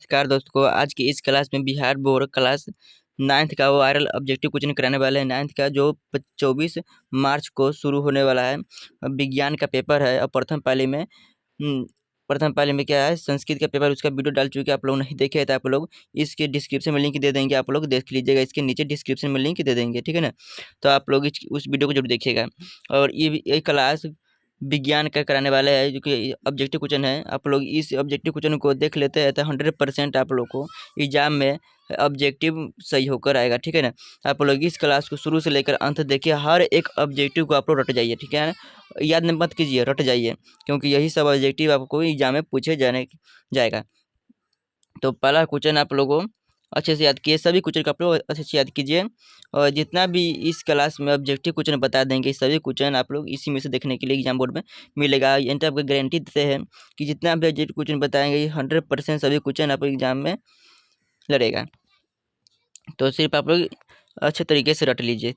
नमस्कार दोस्तों, आज की इस क्लास में बिहार बोर्ड क्लास 9th का वायरल ऑब्जेक्टिव क्वेश्चन कराने वाले हैं। 9th का जो 24 मार्च को शुरू होने वाला है। विज्ञान का पेपर है और प्रथम पाली में क्या है, संस्कृत का पेपर, उसका वीडियो डाल चुके हैं। आप लोग नहीं देखे तो आप लोग इसके डिस्क्रिप्शन में लिंक दे देंगे, आप लोग देख लीजिएगा। इसके नीचे डिस्क्रिप्शन में लिंक दे देंगे, ठीक है ना। तो आप लोग उस वीडियो को जरूर देखिएगा। और ये क्लास विज्ञान का कराने वाले हैं, जो कि ऑब्जेक्टिव क्वेश्चन है। आप लोग इस ऑब्जेक्टिव क्वेश्चन को देख लेते हैं तो 100% आप लोग को एग्जाम में ऑब्जेक्टिव सही होकर आएगा, ठीक है ना। आप लोग इस क्लास को शुरू से लेकर अंत देखिए, हर एक ऑब्जेक्टिव को आप लोग रट जाइए, ठीक है ना। याद मत कीजिए, रट जाइए, क्योंकि यही सब ऑब्जेक्टिव आपको एग्जाम में पूछे जाएगा। तो पहला क्वेश्चन आप लोगों अच्छे से याद किए, सभी क्वेश्चन को आप लोग अच्छे से याद कीजिए। और जितना भी इस क्लास में ऑब्जेक्टिव क्वेश्चन बता देंगे, सभी क्वेश्चन आप लोग इसी में से देखने के लिए एग्जाम बोर्ड में मिलेगा। यानी तो आपको गारंटी देते हैं कि जितना भी ऑब्जेक्टिव क्वेश्चन बताएंगे 100% सभी क्वेश्चन आप एग्जाम में लड़ेगा। तो सिर्फ आप लोग अच्छे तरीके से रट लीजिए।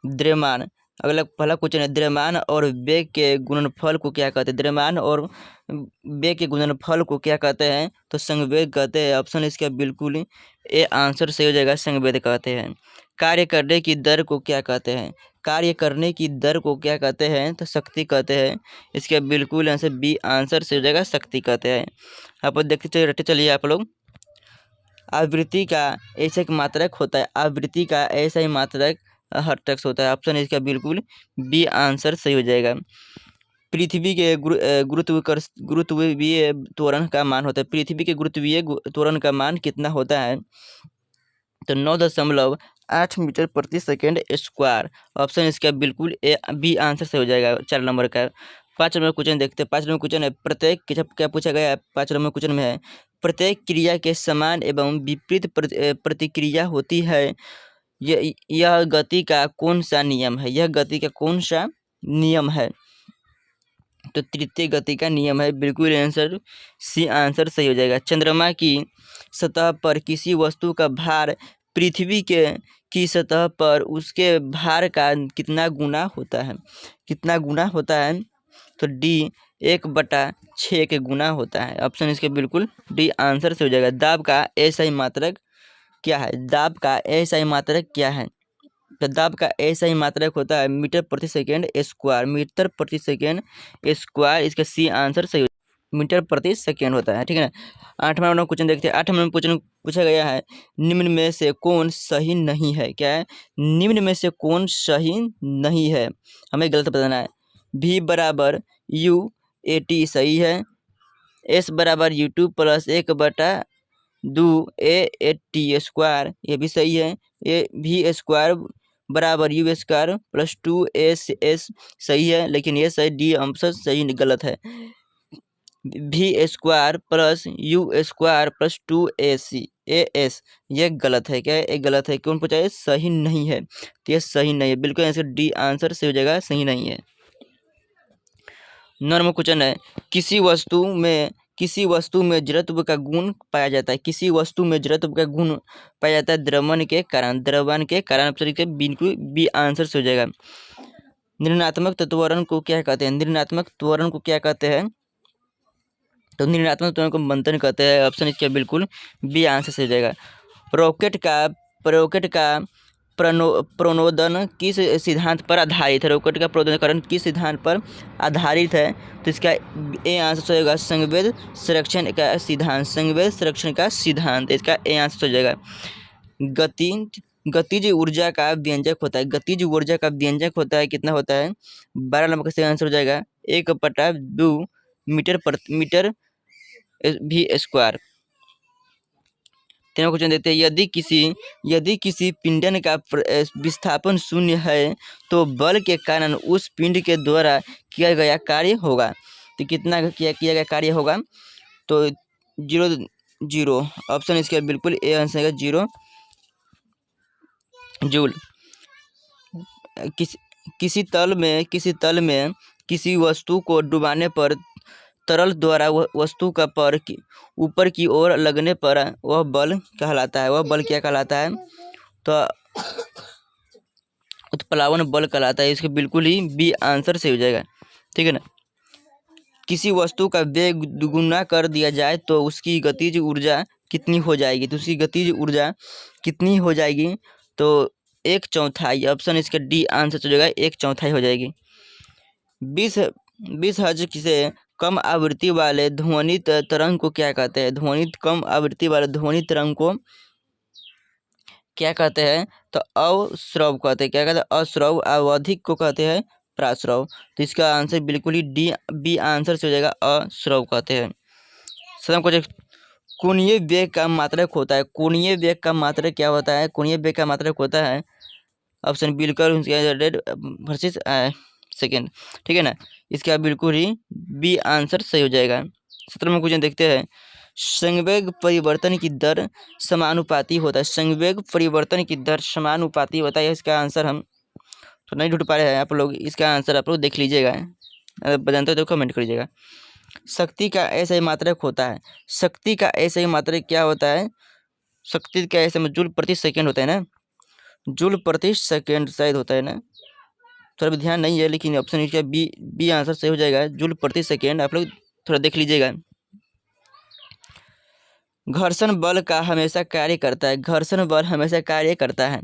द्रव्यमान, अगला पहला क्वेश्चन है, द्रव्यमान और वेग के गुणनफल को क्या कहते हैं? द्रव्यमान और वेग के गुणनफल को क्या कहते हैं? तो संवेग कहते हैं। ऑप्शन इसका बिल्कुल ए आंसर सही हो जाएगा, संवेग कहते हैं। कार्य करने की दर को क्या कहते हैं? कार्य करने की दर को क्या कहते हैं? तो शक्ति कहते हैं। इसका बिल्कुल आंसर बी आंसर सही हो जाएगा, शक्ति कहते हैं। आप देखते चलिए, रटते चलिए आप लोग। आवृत्ति का ऐसा एक मात्रक होता है, आवृत्ति का ऐसा ही मात्रक हर टैक्स होता है। ऑप्शन इसका बिल्कुल बी आंसर सही हो जाएगा। पृथ्वी के गुरुत्वीय त्वरण का मान होता है, पृथ्वी के गुरुत्वीय त्वरण का मान कितना होता है? तो 9.8 मीटर प्रति सेकेंड स्क्वायर। ऑप्शन इसका बिल्कुल ए बी आंसर सही हो जाएगा, 4 नंबर का। 5 नंबर क्वेश्चन देखते हैं। 5 नंबर क्वेश्चन है, प्रत्येक क्या पूछा गया है 5 नंबर क्वेश्चन में है, प्रत्येक क्रिया के समान एवं विपरीत प्रतिक्रिया होती है। यह गति का कौन सा नियम है? यह गति का कौन सा नियम है? तो तृतीय गति का नियम है, बिल्कुल आंसर सी आंसर सही हो जाएगा। चंद्रमा की सतह पर किसी वस्तु का भार पृथ्वी के की सतह पर उसके भार का कितना गुना होता है? कितना गुना होता है? तो डी 1/6 के गुना होता है। ऑप्शन इसके बिल्कुल डी आंसर से हो जाएगा। दाब का ऐसा ही मात्रक क्या है? दाब का ऐसा ही मात्रक क्या है? तो दाब का ऐसा ही मात्रक होता है मीटर प्रति सेकेंड स्क्वायर, मीटर प्रति सेकेंड स्क्वायर। इसका सी आंसर सही, मीटर प्रति सेकेंड होता है, ठीक है ना। 8वां नंबर क्वेश्चन देखते हैं। 8वां क्वेश्चन पूछा गया है, निम्न में से कौन सही नहीं है? क्या है? निम्न में से कौन सही नहीं है, हमें गलत बताना है। V बराबर U80 सही है। S बराबर U2 प्लस 1/2 A80 स्क्वायर, ये भी सही है। ये V स्क्वायर बराबर U स्क्वायर प्लस 2S सही है, लेकिन ये सही डी ऑप्शन सही गलत है। V square plus U square plus 2AS ये गलत है। क्या है? ये गलत है। कौन पूछा है? सही नहीं है, तो ये सही नहीं है, बिल्कुल आंसर डी आंसर सही हो जाएगा, सही नहीं है। 9 नंबर क्वेश्चन है, किसी वस्तु में जड़त्व का गुण पाया जाता है, किसी वस्तु में जड़त्व का गुण पाया जाता है द्रवण के कारण, द्रवण के कारण। बिल्कुल बी आंसर से हो जाएगा। निर्णात्मक त्वरण को क्या कहते हैं? निर्णात्मक त्वरण को क्या कहते हैं? तो निर्णात्मक त्वरण को मंथन कहते हैं। ऑप्शन इसका बिल्कुल बी आंसर से हो जाएगा। रॉकेट का प्रणोदन किस सिद्धांत पर आधारित है? रॉकेट का प्रणोदन किस सिद्धांत पर आधारित है? तो इसका ए आंसर होगा संवेद संरक्षण का सिद्धांत, संवेद संरक्षण का सिद्धांत, इसका ए आंसर हो जाएगा। गतिज ऊर्जा का व्यंजक होता है, गतिज ऊर्जा का व्यंजक होता है, कितना होता है? 12 नंबर का सही आंसर हो जाएगा 1/2 मीटर प्रति मीटर V स्क्वायर। 3वां क्वेश्चन देते हैं, यदि किसी पिंडन का विस्थापन शून्य है तो बल के कारण उस पिंड के द्वारा किया गया कार्य होगा। तो कितना किया गया कार्य होगा? तो 0 ऑप्शन इसका बिल्कुल ए आंसर है, 0 जूल। किसी तल में किसी वस्तु को डुबाने पर तरल द्वारा वस्तु का पर ऊपर की ओर लगने पर वह बल कहलाता है, वह बल क्या कहलाता है? तो उत्प्लावन बल कहलाता है। इसके बिल्कुल ही बी आंसर से हो जाएगा, ठीक है ना। किसी वस्तु का वेग दुगुना कर दिया जाए तो उसकी गतिज ऊर्जा कितनी हो जाएगी? तो उसकी गतिज ऊर्जा कितनी हो जाएगी? तो 1/4। ऑप्शन इसका डी आंसर चलेगा, 1/4 हो जाएगी। 20 हर्ट्ज से कम आवृत्ति वाले ध्वनि तरंग को क्या कहते हैं? कम आवृत्ति वाले ध्वनि तरंग को क्या कहते हैं? तो अवश्रव कहते हैं। क्या कहते हैं? अश्रव। आवधिक को कहते हैं प्राश्रव। तो इसका आंसर बिल्कुल ही बी आंसर से हो जाएगा, अश्रव कहते हैं। सर कुछ कोणीय वेग का मात्रक होता है। कोणीय वेग का मात्रक क्या होता है? कोणीय वेग का मात्रक होता है ऑप्शन बिल्कुल वर्सेस सेकेंड, ठीक है ना। इसका बिल्कुल ही बी आंसर सही हो जाएगा। 17वां क्वेश्चन देखते हैं। संवेग परिवर्तन की दर समानुपाती होता है। संवेग परिवर्तन की दर समानुपाती होता है। इसका आंसर हम तो नहीं ढूंढ पा रहे हैं, आप लोग इसका आंसर आप लोग देख लीजिएगा, अगर जानते हो तो कमेंट करिएगा। शक्ति का ऐसा ही मात्रक होता है। शक्ति का ऐसा ही मात्रक क्या होता है? शक्ति का ऐसे में जूल प्रति सेकेंड होता है ना, जूल प्रति सेकेंड शायद होता है ना, थोड़ा भी ध्यान नहीं है, लेकिन ऑप्शन इसका बी आंसर सही हो जाएगा, जूल प्रति सेकेंड। आप लोग थोड़ा देख लीजिएगा। घर्षण बल का हमेशा कार्य करता है। घर्षण बल हमेशा कार्य करता है।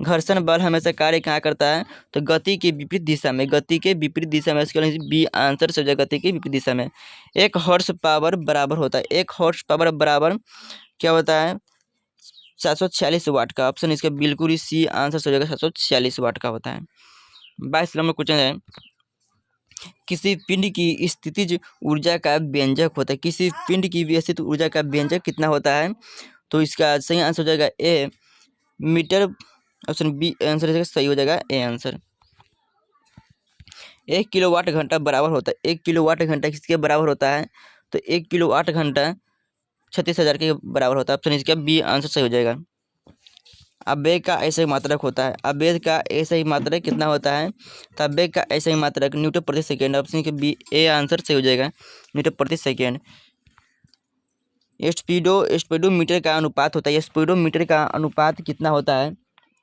घर्षण बल हमेशा कार्य कहाँ करता है? तो गति के विपरीत दिशा में। गति के विपरीत दिशा में। इसके लिए बी आंसर से हो जाएगा, गति के विपरीत दिशा में। 1 हॉर्स पावर बराबर होता है। 1 हॉर्स पावर बराबर क्या होता है? 746 वाट का। ऑप्शन इसका बिल्कुल ही सी आंसर से हो जाएगा, 746 वाट का होता है। 22 नंबर क्वेश्चन है। किसी पिंड की स्थितिज ऊर्जा का व्यंजक होता है। किसी पिंड की स्थित ऊर्जा का व्यंजक कितना होता है? तो इसका सही आंसर हो जाएगा ए मीटर। ऑप्शन बी आंसर सही हो जाएगा, ए आंसर। 1 किलोवाट घंटा बराबर होता है। 1 किलोवाट घंटा किसके बराबर होता है? तो 1 किलोवाट घंटा 36,000 के बराबर होता है। ऑप्शन इसका बी आंसर सही हो जाएगा। आवेग का ऐसा ही मात्रक होता है। आवेग का ऐसा ही मात्रक कितना होता है? तो आवेग का ऐसा ही मात्रक न्यूटन प्रति सेकेंड। ऑप्शन के बी ए आंसर सही हो जाएगा, न्यूटन प्रति सेकेंड। स्पीडोमीटर का अनुपात होता है। स्पीडोमीटर का अनुपात कितना होता है?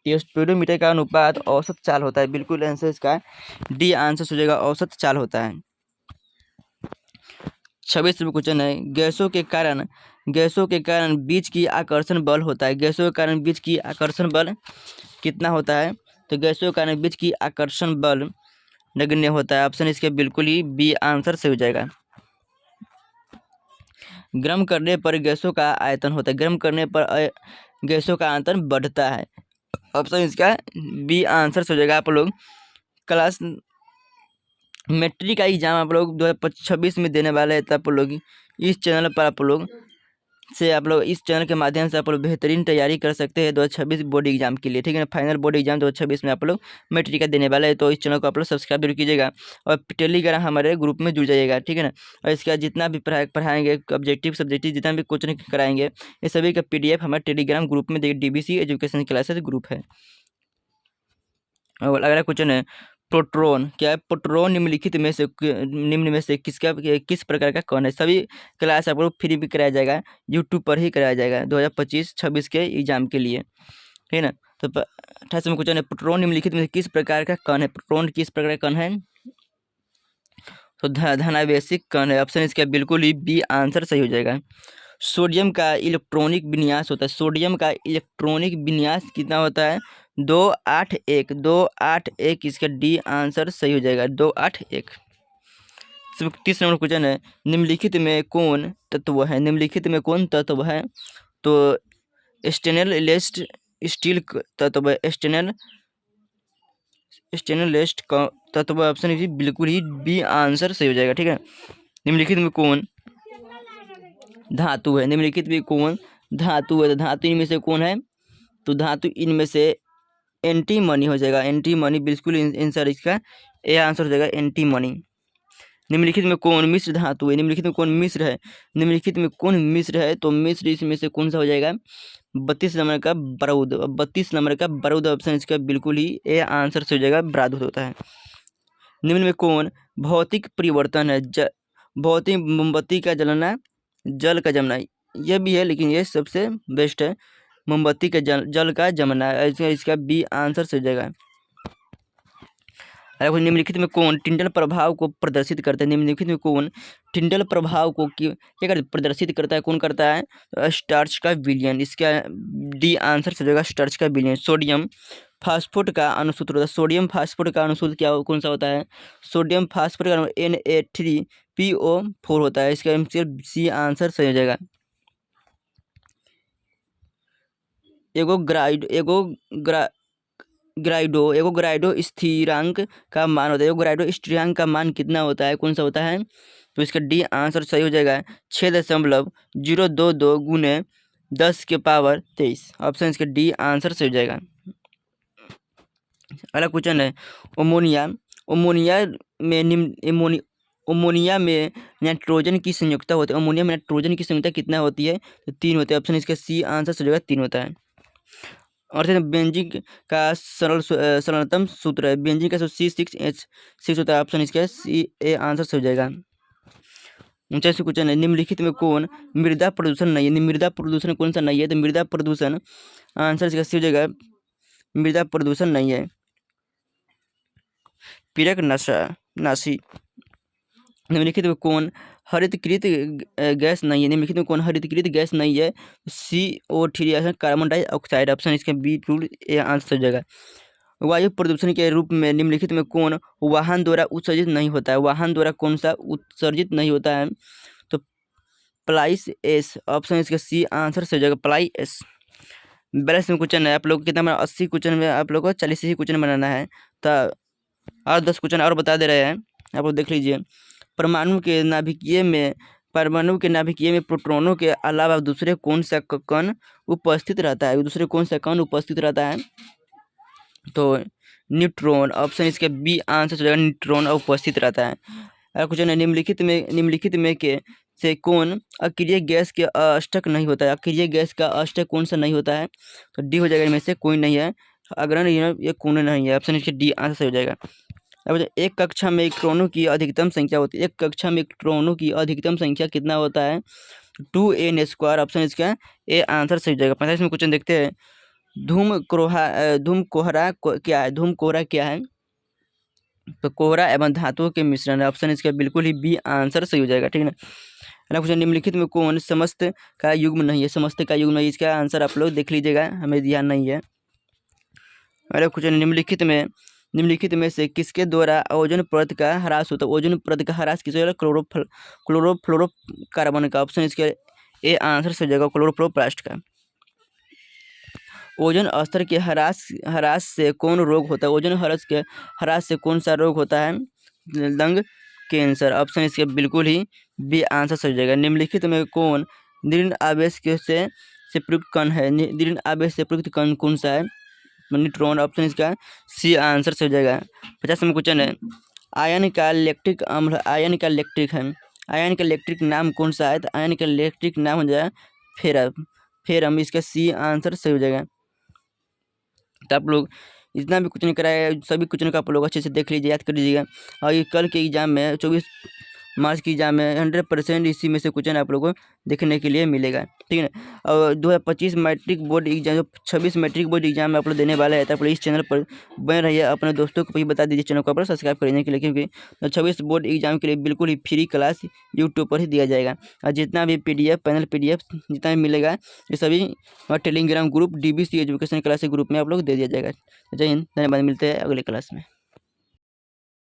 स्पीडोमीटर का अनुपात औसत चाल होता है। बिल्कुल आंसर इसका डी आंसर हो जाएगा, औसत चाल होता है। 26वां क्वेश्चन है। गैसों के कारण बीच की आकर्षण बल होता है। गैसों के कारण बीच की आकर्षण बल कितना होता है? तो गैसों के कारण बीच की आकर्षण बल नगण्य होता है। ऑप्शन इसके बिल्कुल ही बी आंसर से हो जाएगा। गर्म करने पर गैसों का आयतन होता है। गर्म करने पर गैसों का आयतन बढ़ता है। ऑप्शन इसका बी आंसर से हो जाएगा। आप लोग क्लास मैट्रिक का एग्जाम आप लोग 2026 में देने वाले हैं, तो आप लोग इस चैनल पर आप लोग इस चैनल के माध्यम से आप लोग बेहतरीन तैयारी कर सकते हैं 2026 बोर्ड एग्जाम के लिए, ठीक है ना। फाइनल बोर्ड एग्जाम 2026 में आप लोग मैट्रिक का देने वाले हैं, तो इस चैनल को आप लोग सब्सक्राइब जरूर कीजिएगा और टेलीग्राम हमारे ग्रुप में जुड़ जाइएगा, ठीक है ना। और इसका जितना भी पढ़ाएंगे ऑब्जेक्टिव सब्जेक्टिव जितना भी कोचिंग कराएंगे, ये सभी का PDF हमारे टेलीग्राम ग्रुप में DBC एजुकेशन क्लासेस ग्रुप है। और अगला क्वेश्चन है। प्रोटॉन क्या है? प्रोटॉन निम्न में से किस प्रकार का कण है? सभी क्लास आपको फ्री भी कराया जाएगा, यूट्यूब पर ही कराया जाएगा 2025-26 के एग्जाम के लिए, ठीक है ना। तो 28वां क्वेश्चन है। प्रोटॉन निम्नलिखित में से किस प्रकार का कण है? प्रोटॉन किस प्रकार का कण है? तो धनावेशिक कण है। ऑप्शन इसका बिल्कुल ही बी आंसर सही हो जाएगा। सोडियम का इलेक्ट्रॉनिक विन्यास होता है। सोडियम का इलेक्ट्रॉनिक विन्यास कितना होता है? 281। 281 इसका डी आंसर सही हो जाएगा, 281। 30 नंबर क्वेश्चन है। निम्नलिखित में कौन तत्व है? निम्नलिखित में कौन तत्व है? तो स्टेनलेस स्टील तत्व है। स्टेनलेस का तत्व। ऑप्शन बिल्कुल ही बी आंसर सही हो जाएगा, ठीक है। निम्नलिखित में कौन धातु है? निम्नलिखित में कौन धातु है? तो धातु इनमें से कौन है? तो धातु इनमें से एंटीमनी हो जाएगा, एंटीमनी। बिल्कुल आंसर इसका ए आंसर हो जाएगा, एंटीमनी। निम्नलिखित में कौन मिश्र धातु है? निम्नलिखित में कौन मिश्र है? निम्नलिखित में कौन मिश्र है? तो मिश्र इसमें से कौन सा हो जाएगा? 32 नंबर का बारूद। 32 नंबर का बारूद। ऑप्शन इसका बिल्कुल ही ए आंसर से हो जाएगा, बारूद होता है। निम्न में कौन भौतिक परिवर्तन है? भौतिक मोमबत्ती का जलना, जल का जमना, यह भी है, लेकिन ये सबसे बेस्ट है। मोमबत्ती का जल का जमना, इसका बी आंसर से हो जाएगा। अगर कोई निम्नलिखित में कौन टिंडल प्रभाव को प्रदर्शित करता है? निम्नलिखित में कौन टिंडल प्रभाव को क्या करता प्रदर्शित करता है? कौन करता है? स्टार्च का विलयन। इसका डी आंसर से जाएगा स्टार्च का विलयन। सोडियम फास्फोट का अनुसूत्र होता है। सोडियम फास्फोट का अनुसूत्र क्या कौन सा होता है? सोडियम फास्फोट का Na3PO4 होता है। इसका सी आंसर सही हो जाएगा। एगोग्राइडो स्थिरांक का मान होता है। एगोग्राइडो स्थिरांक का मान कितना होता है? कौन सा होता है? तो इसका डी आंसर सही हो जाएगा 6.022 गुने 10⁻23। ऑप्शन इसका डी आंसर सही हो जाएगा। अगला क्वेश्चन है अमोनिया। अमोनिया में नाइट्रोजन की संयुक्ता होती है। अमोनिया में नाइट्रोजन की संयुक्ता कितना होती है? तो 3 होते हैं। ऑप्शन इसका सी आंसर सही हो जाएगा 3 होता है। और बेंजीन का सरलतम सूत्र है। बेंजीन का C6H6 होता है। ऑप्शन इसका सी ए आंसर सही हो जाएगा। 49 क्वेश्चन है निम्नलिखित में कौन मृदा प्रदूषण नहीं है? मृदा प्रदूषण कौन सा नहीं है? तो मृदा प्रदूषण आंसर इसका सी हो जाएगा मृदा प्रदूषण नहीं है पीरक नाशी। निम्नलिखित में कौन हरितकृत गैस नहीं है? निम्नलिखित में कौन हरितकृत गैस नहीं है? CO3 carbon dioxide. ऑप्शन इसका बिल्कुल ए आंसर हो जाएगा। वायु प्रदूषण के रूप में निम्नलिखित में कौन वाहन द्वारा उत्सर्जित नहीं होता है? वाहन द्वारा कौन सा उत्सर्जित नहीं होता है? तो प्लाइस एस। ऑप्शन इसका सी आंसर से हो जाएगा प्लाई एस। 42 में क्वेश्चन है। आप लोग कितना 80 क्वेश्चन में आप लोग को 40 ही क्वेश्चन बनाना है। तो और 10 क्वेश्चन और बता दे रहे हैं, आप लोग देख लीजिए। परमाणु के नाभिकीय में प्रोटॉनों के अलावा दूसरे कौन सा कण उपस्थित रहता है? दूसरे कौन सा कण उपस्थित रहता है? तो न्यूट्रॉन। ऑप्शन इसके बी आंसर हो जाएगा न्यूट्रॉन उपस्थित रहता है। अगर क्वेश्चन है निम्नलिखित में के से कौन अक्रिय गैस के अष्टक नहीं होता है? अक्रिय गैस का अष्टक कौन सा नहीं होता है? तो डी हो जाएगा। इनमें से कोई नहीं है। अग्रणी ये कौन नहीं है। ऑप्शन इसके डी आंसर सही हो जाएगा। अब एक कक्षा में इलेक्ट्रॉनों की अधिकतम संख्या होती है। एक कक्षा में इलेक्ट्रॉनों की अधिकतम संख्या कितना होता है? 2n²। ऑप्शन इसका ए आंसर सही हो जाएगा। 45 में क्वेश्चन देखते हैं धूम कोहरा क्या है? धूम कोहरा क्या है? तो कोहरा एवं धातुओं के मिश्रण है। ऑप्शन इसका बिल्कुल ही बी आंसर सही हो जाएगा। ठीक है ना। अगला क्वेश्चन निम्नलिखित में कौन समस्त का युग्म नहीं है? समस्त का युग्म नहीं, इसका आंसर आप लोग देख लीजिएगा, हमें ध्यान नहीं है। अगला क्वेश्चन निम्नलिखित में से किसके द्वारा ओजोन परत का ह्रास होता है? ओजोन परत का ह्रास किसके द्वारा? क्लोरोफ्लोरोकार्बन का। ऑप्शन इसके ए आंसर से हो जाएगा क्लोरोप्लास्ट का। ओजोन स्तर के ह्रास से कौन रोग होता है? ओजोन के ह्रास से कौन सा रोग होता है? Lung cancer. ऑप्शन इसके बिल्कुल ही बी आंसर सही हो जाएगा। निम्नलिखित में कौन दृढ़ आवेश से प्रयुक्त कण है? दृढ़ आवेश से प्रयुक्त कण कौन सा है? न्यूट्रॉन। ऑप्शन इसका सी आंसर से हो जाएगा। 50 में क्वेश्चन है आयन का लैक्टिक अम्ल आयन का लैक्टिक नाम कौन सा है? तो आयन का लैक्टिक नाम हो जाएगा फेरम। इसका सी आंसर सही हो जाएगा। तो आप लोग जितना भी क्वेश्चन कराया सभी क्वेश्चन का आप लोग अच्छे से देख लीजिए, याद कर लीजिएगा। और ये कल के एग्जाम में 24 मार्च की एग्जाम में 100% इसी में से क्वेश्चन आप लोगों को देखने के लिए मिलेगा। ठीक है ना। और 2025 matric board exam 26 matric board exam में आप लोग देने वाले हैं। तो आप लोग इस चैनल पर बने रहिए। अपने दोस्तों को भी बता दीजिए चैनल को आप सब्सक्राइब करने के लिए, क्योंकि 26 बोर्ड एग्जाम के लिए बिल्कुल ही फ्री क्लास यूट्यूब पर ही दिया जाएगा। और जितना भी PDF पैनल PDF जितना भी मिलेगा ये सभी Telegram group DBC education class group में आप लोग दे दिया जाएगा। जय हिंद, धन्यवाद। मिलते हैं अगले क्लास में।